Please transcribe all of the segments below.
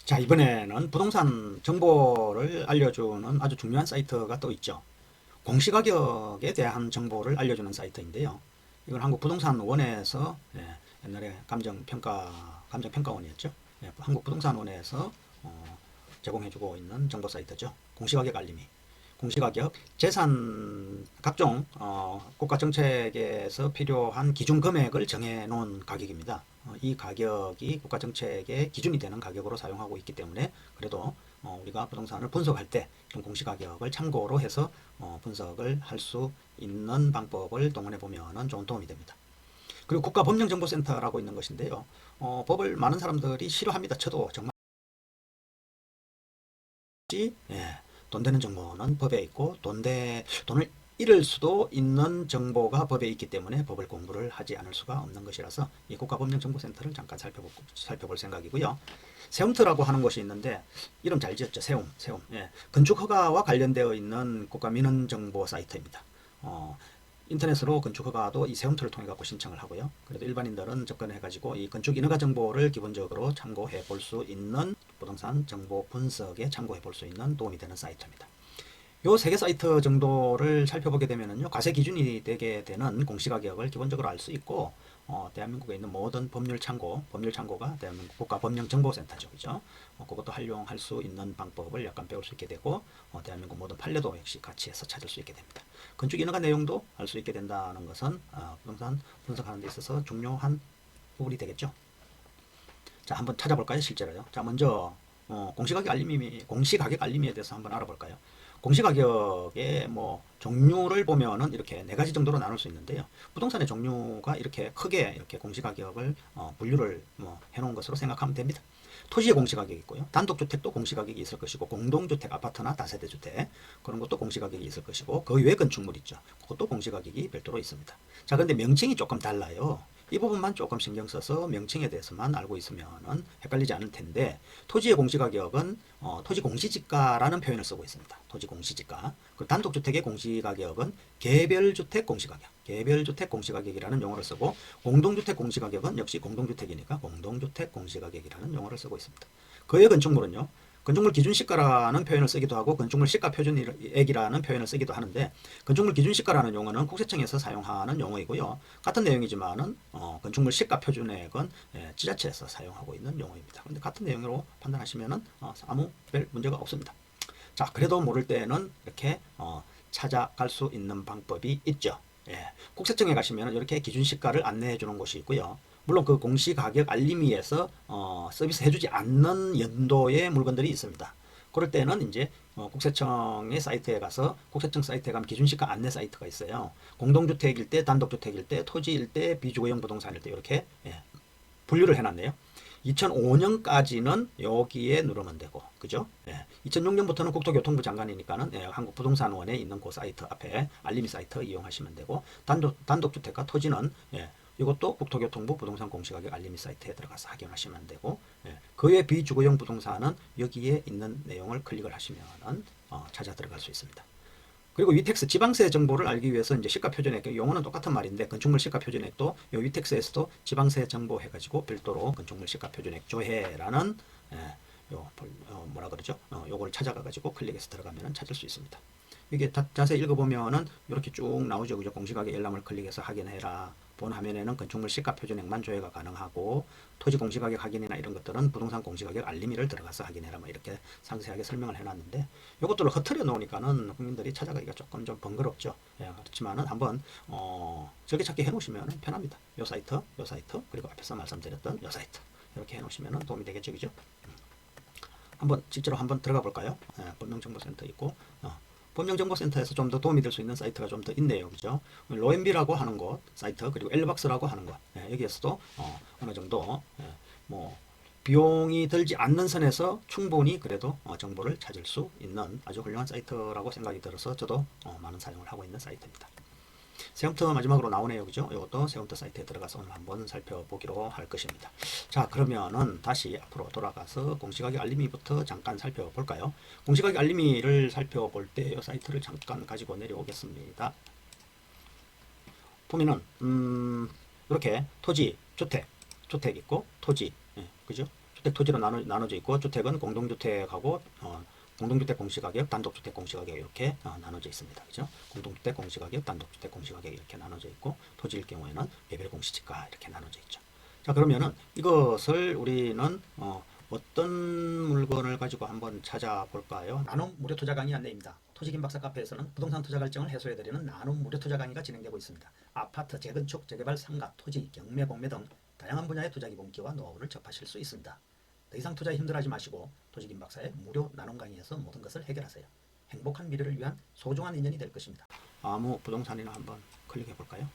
자, 이번에는 부동산 정보를 알려주는 아주 중요한 사이트가 또 있죠. 공시가격에 대한 정보를 알려주는 사이트인데요. 이건 한국부동산원에서 옛날에 감정평가원이었죠. 한국부동산원에서 제공해주고 있는 정보 사이트죠. 공시가격 알림이. 공시가격, 재산 각종 국가 정책에서 필요한 기준 금액을 정해 놓은 가격입니다. 이 가격이 국가 정책의 기준이 되는 가격으로 사용하고 있기 때문에 그래도 우리가 부동산을 분석할 때 이런 공시가격을 참고로 해서 분석을 할 수 있는 방법을 동원해 보면 좋은 도움이 됩니다. 그리고 국가법령정보센터라고 있는 것인데요. 법을 많은 사람들이 싫어합니다. 저도 정말 돈 되는 정보는 법에 있고 돈을 잃을 수도 있는 정보가 법에 있기 때문에 법을 공부를 하지 않을 수가 없는 것이라서 이 국가법령정보센터를 잠깐 살펴볼 생각이고요. 세움터라고 하는 곳이 있는데 이름 잘 지었죠. 세움. 건축허가와 관련되어 있는 국가민원정보 사이트입니다. 인터넷으로 건축허가도 이 세움터를 통해 갖고 신청을 하고요. 그래도 일반인들은 접근해 가지고 이 건축 인허가 정보를 기본적으로 참고해 볼 수 있는 부동산 정보 분석에 참고해 볼 수 있는 도움이 되는 사이트입니다. 요 세 개 사이트 정도를 살펴보게 되면은요, 과세 기준이 되게 되는 공시가격을 기본적으로 알 수 있고, 대한민국에 있는 모든 법률 창고가 대한민국 국가법령정보센터죠, 그죠? 그것도 활용할 수 있는 방법을 약간 배울 수 있게 되고, 대한민국 모든 판례도 역시 같이 해서 찾을 수 있게 됩니다. 건축 인허가 내용도 알 수 있게 된다는 것은 부동산 분석하는 데 있어서 중요한 부분이 되겠죠. 자, 한번 찾아볼까요, 실제로요? 자, 먼저 공시가격 알림에 대해서 한번 알아볼까요? 공시가격의 종류를 보면은 이렇게 네 가지 정도로 나눌 수 있는데요. 부동산의 종류가 이렇게 크게 이렇게 공시가격을 분류를 해놓은 것으로 생각하면 됩니다. 토지의 공시가격이 있고요. 단독주택도 공시가격이 있을 것이고, 공동주택, 아파트나 다세대주택 그런 것도 공시가격이 있을 것이고, 그 외 건축물 있죠. 그것도 공시가격이 별도로 있습니다. 자, 그런데 명칭이 조금 달라요. 이 부분만 조금 신경 써서 명칭에 대해서만 알고 있으면 헷갈리지 않을 텐데, 토지의 공시가격은 토지 공시지가라는 표현을 쓰고 있습니다. 토지 공시지가. 그 단독주택의 공시가격은 개별주택 공시가격이라는 용어를 쓰고, 공동주택 공시가격은 역시 공동주택이니까 공동주택 공시가격이라는 용어를 쓰고 있습니다. 그의 건축물은요, 건축물 기준시가라는 표현을 쓰기도 하고 건축물 시가표준액이라는 표현을 쓰기도 하는데, 건축물 기준시가라는 용어는 국세청에서 사용하는 용어이고요. 같은 내용이지만은 건축물 시가표준액은 지자체에서 사용하고 있는 용어입니다. 그런데 같은 내용으로 판단하시면은 아무 별 문제가 없습니다. 자, 그래도 모를 때는 이렇게 찾아갈 수 있는 방법이 있죠. 국세청에 가시면 이렇게 기준시가를 안내해 주는 곳이 있고요. 물론 그 공시가격 알림위에서 서비스 해주지 않는 연도의 물건들이 있습니다. 그럴 때는 이제 국세청의 사이트에 가서, 국세청 사이트에 가면 기준시가 안내 사이트가 있어요. 공동주택일 때, 단독주택일 때, 토지일 때, 비주거용 부동산일 때 이렇게 분류를 해놨네요. 2005년까지는 여기에 누르면 되고, 그죠? 2006년부터는 국토교통부 장관이니까는 한국부동산원에 있는 그 사이트 앞에 알림이 사이트 이용하시면 되고, 단독주택과 토지는 이것도 국토교통부 부동산 공시가격 알림이 사이트에 들어가서 확인하시면 되고, 그 외 비주거용 부동산은 여기에 있는 내용을 클릭을 하시면 찾아 들어갈 수 있습니다. 그리고 위택스 지방세 정보를 알기 위해서 이제 시가표준액, 용어는 똑같은 말인데 건축물 시가표준액도 요 위택스에서도 지방세 정보 해가지고 별도로 건축물 시가표준액 조회라는 뭐라 그러죠? 요거를 찾아가가지고 클릭해서 들어가면 찾을 수 있습니다. 이게 자세히 읽어보면은 이렇게 쭉 나오죠. 그죠? 공시가격 열람을 클릭해서 확인해라. 본 화면에는 건축물 시가표준액만 조회가 가능하고, 토지 공시가격 확인이나 이런 것들은 부동산 공시가격 알림이를 들어가서 확인해라. 이렇게 상세하게 설명을 해놨는데, 이것들을 흐트려 놓으니까는 국민들이 찾아가기가 조금 좀 번거롭죠. 그렇지만은 한번 즐겨찾기 해놓으시면 편합니다. 요 사이트, 그리고 앞에서 말씀드렸던 요 사이트 이렇게 해놓으시면 도움이 되겠죠, 그죠? 한번 실제로 한번 들어가 볼까요? 법령정보센터 있고, 법령정보센터에서 좀 더 도움이 될 수 있는 사이트가 좀 더 있네요. 그죠? 로엔비라고 하는 곳 사이트, 그리고 엘박스라고 하는 곳, 여기에서도 어느 정도 뭐 비용이 들지 않는 선에서 충분히 그래도 정보를 찾을 수 있는 아주 훌륭한 사이트라고 생각이 들어서 저도 많은 사용을 하고 있는 사이트입니다. 세움터 마지막으로 나오네요. 그죠? 이것도 세움터 사이트에 들어가서 오늘 한번 살펴보기로 할 것입니다. 자, 그러면은 다시 앞으로 돌아가서 공시가격 알림이부터 잠깐 살펴볼까요? 공시가격 알림이를 살펴볼 때 이 사이트를 잠깐 가지고 내려오겠습니다. 보면은 이렇게 토지, 주택 있고, 토지, 그죠? 주택 토지로 나눠져 있고 주택은 공동주택하고 공동주택 공시가격, 단독주택 공시가격 이렇게 나눠져 있습니다. 그죠? 공동주택 공시가격, 단독주택 공시가격 이렇게 나눠져 있고 토지일 경우에는 개별 공시지가 이렇게 나눠져 있죠. 자, 그러면은 이것을 우리는 어떤 물건을 가지고 한번 찾아볼까요? 나눔 무료 투자 강의 안내입니다. 토지김 박사 카페에서는 부동산 투자 갈증을 해소해드리는 나눔 무료 투자 강의가 진행되고 있습니다. 아파트, 재건축, 재개발, 상가, 토지, 경매, 공매 등 다양한 분야의 투자 기본기와 노하우를 접하실 수 있습니다. 더 이상 투자에 힘들어하지 마시고 토지김 박사의 무료 나눔 강의에서 모든 것을 해결하세요. 행복한 미래를 위한 소중한 인연이 될 것입니다. 아무 부동산이나 한번 클릭해 볼까요?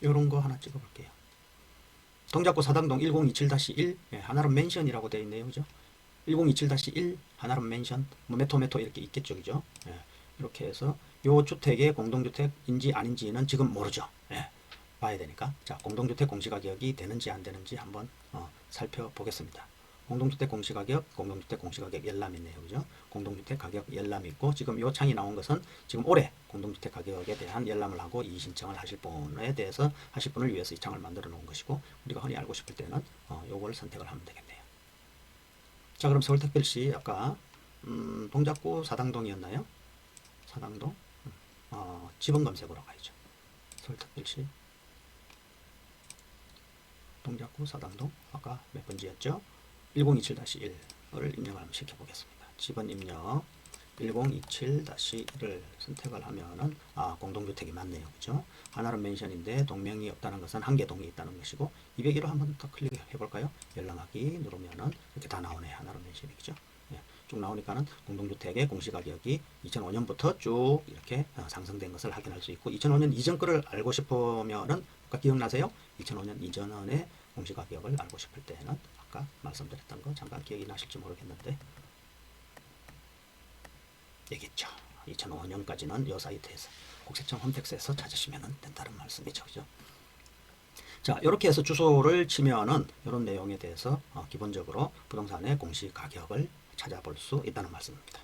이런 거 하나 찍어 볼게요. 동작구 사당동 1027-1 하나름 맨션이라고 되어 있네요. 그죠? 1027-1 하나름 맨션 뭐 메토 이렇게 있겠죠. 그죠? 이렇게 해서 요 주택의 공동주택인지 아닌지는 지금 모르죠. 봐야 되니까. 자, 공동주택 공시가격이 되는지 안 되는지 한번 살펴보겠습니다. 공동주택 공시가격 열람이 있네요. 그죠? 공동주택 가격 열람이 있고 지금 요 창이 나온 것은 지금 올해 공동주택 가격에 대한 열람을 하고 이의 신청을 하실 분에 대해서 하실 분을 위해서 이 창을 만들어 놓은 것이고 우리가 흔히 알고 싶을 때는 요걸 선택을 하면 되겠네요. 자, 그럼 서울특별시 아까 동작구 사당동이었나요? 사당동 지번 검색으로 가야죠. 서울특별시 동작구 사당동 아까 몇 번지였죠? 1027-1을 입력을 시켜보겠습니다. 지번 입력 1027-1을 선택을 하면은 공동주택이 맞네요. 그죠? 하나름 맨션인데 동명이 없다는 것은 한 개 동이 있다는 것이고 201호 한번 더 클릭해 볼까요? 열람하기 누르면은 이렇게 다 나오네. 하나름 맨션이죠. 쭉 나오니까는 공동주택의 공시가격이 2005년부터 쭉 이렇게 상승된 것을 확인할 수 있고 2005년 이전 거를 알고 싶으면은 아까 기억나세요? 2005년 이전의 공시가격을 알고 싶을 때는 아까 말씀드렸던 거 잠깐 기억이 나실지 모르겠는데 얘기했죠. 2005년까지는 이 사이트에서 국세청 홈택스에서 찾으시면 된다는 말씀이죠. 그죠? 자, 이렇게 해서 주소를 치면은 이런 내용에 대해서 기본적으로 부동산의 공시가격을 찾아볼 수 있다는 말씀입니다.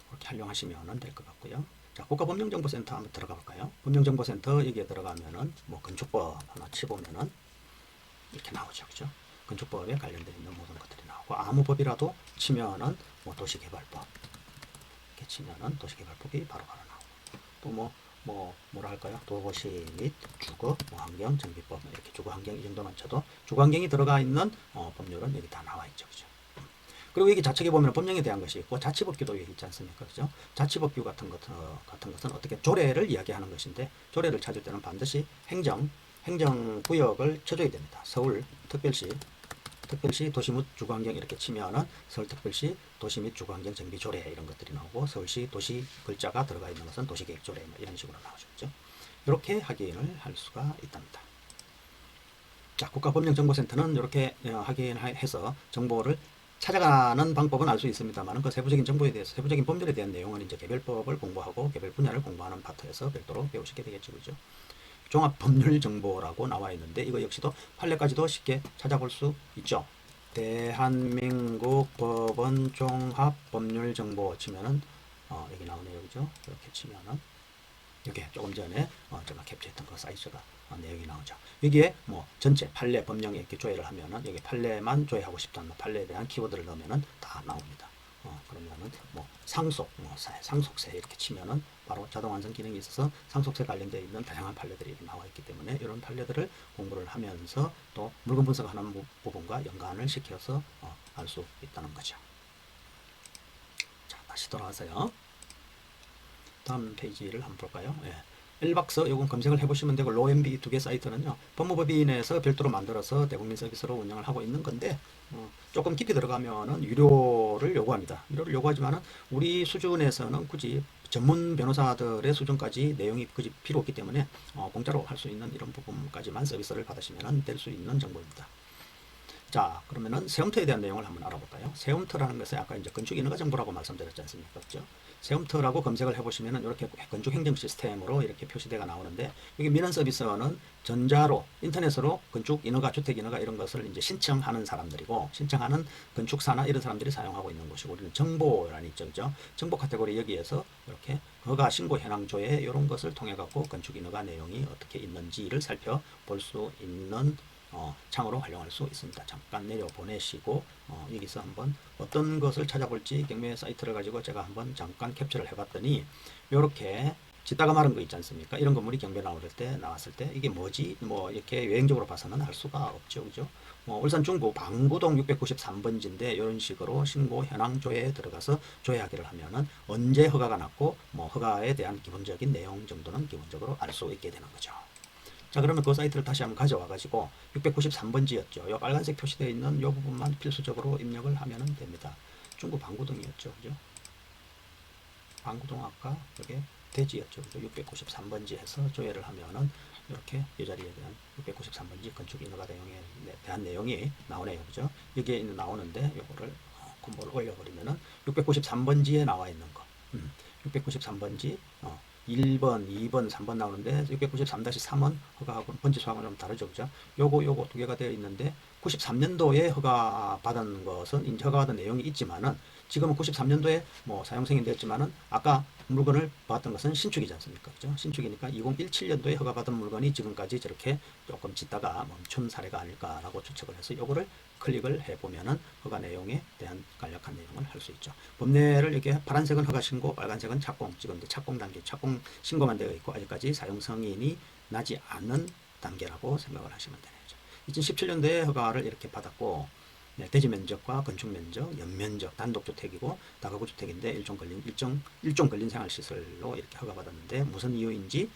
이렇게 활용하시면 될 것 같고요. 자, 국가법령정보센터 한번 들어가 볼까요? 법령정보센터 여기에 들어가면은 뭐 건축법 하나 치보면은 이렇게 나오죠. 그죠? 건축법에 관련되어 있는 모든 것들이 나오고 아무 법이라도 치면은 뭐 도시개발법 이렇게 치면은 도시개발법이 바로바로 나오고 또 뭐라 할까요? 도시 및 주거 환경 정비법 이렇게 주거 환경 이 정도만 쳐도 주거 환경이 들어가 있는 법률은 여기 다 나와 있죠. 그죠? 그리고 여기 좌측에 보면 법령에 대한 것이 있고 자치법규도 여기 있지 않습니까? 그죠? 자치법규 같은 것은 어떻게 조례를 이야기하는 것인데 조례를 찾을 때는 반드시 행정구역을 쳐줘야 됩니다. 서울 특별시 도시 및 주거환경 이렇게 치면은 서울특별시 도시 및 주거환경 정비조례 이런 것들이 나오고 서울시 도시 글자가 들어가 있는 것은 도시계획조례 뭐 이런 식으로 나오죠. 이렇게 확인을 할 수가 있답니다. 자, 국가법령정보센터는 이렇게 확인해서 정보를 찾아가는 방법은 알 수 있습니다만 그 세부적인 정보에 대해서 세부적인 법률에 대한 내용은 이제 개별법을 공부하고 개별 분야를 공부하는 파트에서 별도로 배우시게 되겠죠. 그죠? 종합법률정보라고 나와 있는데 이거 역시도 판례까지도 쉽게 찾아볼 수 있죠. 대한민국 법원 종합법률정보 치면은 여기 나오네요. 그죠? 이렇게 치면은 이게 조금 전에 제가 캡처했던 그 사이즈가 내용이 나오죠. 여기에 뭐 전체 판례 법령에 이렇게 조회를 하면은 여기 판례만 조회하고 싶다는 판례에 대한 키워드를 넣으면은 다 나옵니다. 그러면은 뭐 상속세 이렇게 치면은 바로 자동 완성 기능이 있어서 상속세 관련되어 있는 다양한 판례들이 나와 있기 때문에 이런 판례들을 공부를 하면서 또 물건 분석하는 부분과 연관을 시켜서 알 수 있다는 거죠. 자, 다시 돌아와서요. 다음 페이지를 한번 볼까요? 1박서 요건 검색을 해보시면 되고 로앤비 두 개 사이트는요 법무법인에서 별도로 만들어서 대국민 서비스로 운영을 하고 있는 건데 조금 깊이 들어가면은 유료를 요구합니다. 유료를 요구하지만은 우리 수준에서는 굳이 전문 변호사들의 수준까지 내용이 굳이 필요 없기 때문에 공짜로 할 수 있는 이런 부분까지만 서비스를 받으시면 될 수 있는 정보입니다. 자, 그러면은 세움터에 대한 내용을 한번 알아볼까요? 세움터라는 것은 아까 이제 건축 인허가 정보라고 말씀드렸지 않습니까? 그죠? 세움터라고 검색을 해보시면은 이렇게 건축 행정 시스템으로 이렇게 표시대가 나오는데, 여기 민원 서비스는 전자로 인터넷으로 건축 인허가, 주택 인허가 이런 것을 이제 신청하는 사람들이고, 신청하는 건축사나 이런 사람들이 사용하고 있는 곳이고, 우리는 정보란이 있죠, 그죠? 정보 카테고리 여기에서 이렇게 허가 신고 현황 조회 이런 것을 통해 갖고 건축 인허가 내용이 어떻게 있는지를 살펴볼 수 있는 창으로 활용할 수 있습니다. 잠깐 내려 보내시고 여기서 한번 어떤 것을 찾아볼지 경매 사이트를 가지고 제가 한번 잠깐 캡처를 해봤더니, 이렇게 짓다가 마른 거 있지 않습니까? 이런 건물이 경매 나왔을 때 이게 뭐지? 뭐 이렇게 외형적으로 봐서는 알 수가 없죠, 그죠? 울산 중구 방구동 693번지인데 이런 식으로 신고 현황 조회에 들어가서 조회하기를 하면은 언제 허가가 났고 뭐 허가에 대한 기본적인 내용 정도는 기본적으로 알 수 있게 되는 거죠. 자, 그러면 그 사이트를 다시 한번 가져와 가지고 693번지였죠. 요 빨간색 표시되어 있는 요 부분만 필수적으로 입력을 하면 됩니다. 중구 방구동이었죠, 그죠? 방구동 아까 여기 대지였죠, 그죠? 693번지 해서 조회를 하면은 이렇게 이 자리에 대한 693번지 건축 인허가 내용에 대한 내용이 나오네요, 그죠? 여기에 나오는데 요거를 콤보를 올려버리면은 693번지에 나와 있는 거, 693번지 1번, 2번, 3번 나오는데 693-3은 허가하고 번지 수하고는 좀 다르죠, 그죠? 요거 두 개가 되어 있는데 93년도에 허가 받은 것은 이제 허가 받은 내용이 있지만은 지금은 93년도에 뭐 사용 승인되었지만은 아까 물건을 봤던 것은 신축이지 않습니까? 그죠? 신축이니까 2017년도에 허가 받은 물건이 지금까지 저렇게 조금 짓다가 멈춘 사례가 아닐까라고 추측을 해서 요거를 클릭을 해보면은 허가 내용에 대한 간략한 내용을 할 수 있죠. 법례를 이렇게 파란색은 허가 신고, 빨간색은 착공, 지금 이제 착공 단계, 착공 신고만 되어 있고 아직까지 사용 승인이 나지 않은 단계라고 생각을 하시면 되죠. 2017년도에 허가를 이렇게 받았고, 네, 대지 면적과 건축 면적, 연면적, 단독주택이고 다가구 주택인데 일종 걸린 생활시설로 이렇게 허가받았는데 무슨 이유인지,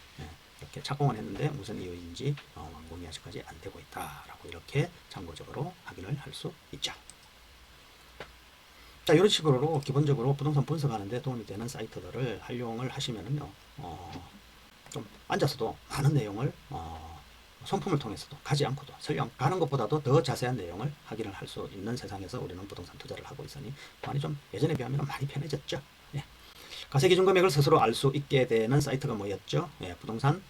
이렇게 착공을 했는데 무슨 이유인지 완공이 아직까지 안 되고 있다라고 이렇게 참고적으로 확인을 할 수 있죠. 자, 이런 식으로 기본적으로 부동산 분석하는데 도움이 되는 사이트들을 활용을 하시면은요, 좀 앉아서도 많은 내용을 손품을 통해서도 가지 않고도 설령 가는 것보다도 더 자세한 내용을 확인을 할 수 있는 세상에서 우리는 부동산 투자를 하고 있으니 많이 좀 예전에 비하면 많이 편해졌죠. 예. 가세 기준 금액을 스스로 알 수 있게 되는 사이트가 뭐였죠? 예, 부동산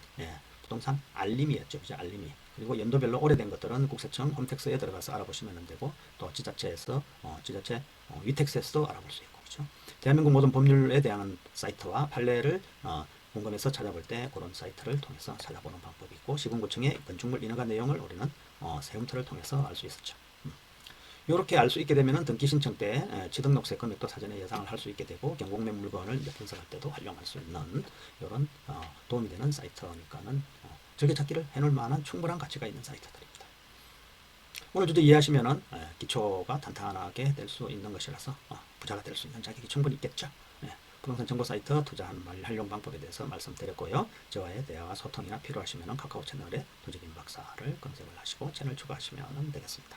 알림이었죠. 그죠? 알림이. 그리고 연도별로 오래된 것들은 국세청 홈택스에 들어가서 알아보시면 되고, 또 지자체에서 지자체 위택스에서도 알아볼 수 있고, 그죠? 대한민국 모든 법률에 대한 사이트와 판례를 궁금해서 찾아볼 때 그런 사이트를 통해서 찾아보는 방법이 있고, 시군구청의 건축물 인허가 내용을 우리는 세움터를 통해서 알 수 있었죠. 이렇게 알 수 있게 되면 등기 신청 때 취등록세 금액도 사전에 예상을 할 수 있게 되고, 경공매 물건을 분석할 때도 활용할 수 있는 이런 도움이 되는 사이트니까는 즐겨찾기를 해놓을 만한 충분한 가치가 있는 사이트들입니다. 오늘 주도 이해하시면은 기초가 탄탄하게 될 수 있는 것이라서 부자가 될 수 있는 자격이 충분히 있겠죠. 부동산 정보 사이트 투자 활용 방법에 대해서 말씀드렸고요. 저와의 대화와 소통이나 필요하시면 카카오 채널에 도재김 박사를 검색을 하시고 채널 추가하시면 되겠습니다.